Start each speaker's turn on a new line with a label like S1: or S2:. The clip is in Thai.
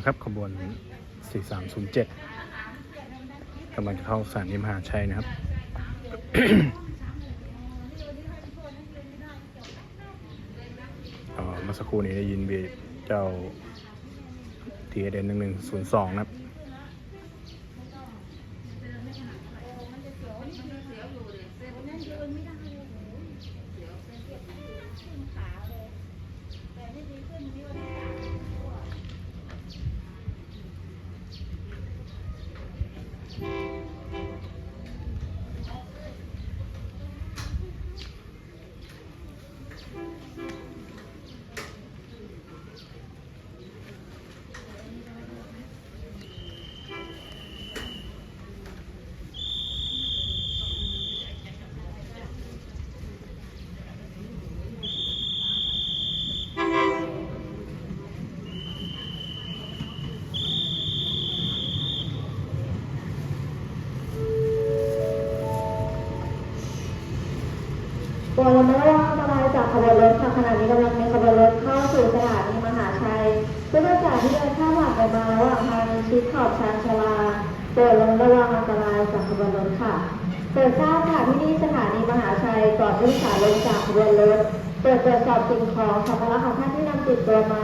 S1: นะครับขบวน 4307 กำลังจะเข้าสถานีมหาชัยนะครับ เมื่อสักครู่นี้ได้ยินบีเจ้า TSN 1102 นะครับ
S2: บนระหว่างอันตรายจากขบวนรถค่ะขณะนี้กำลังมีขบวนรถเข้าสู่สถานีมหาชัยผู้โดยสารที่เดินข้ามผ่านไปมาระหว่างทางชิดขอบชานชาลาโปรดระวังอันตรายจากขบวนรถค่ะโปรดทราบค่ะที่นี่สถานีมหาชัยก่อนผู้โดยสารลงจากขบวนรถโปรดตรวจสอบสิ่งของสัมภาระของท่านที่นำติดตัวมา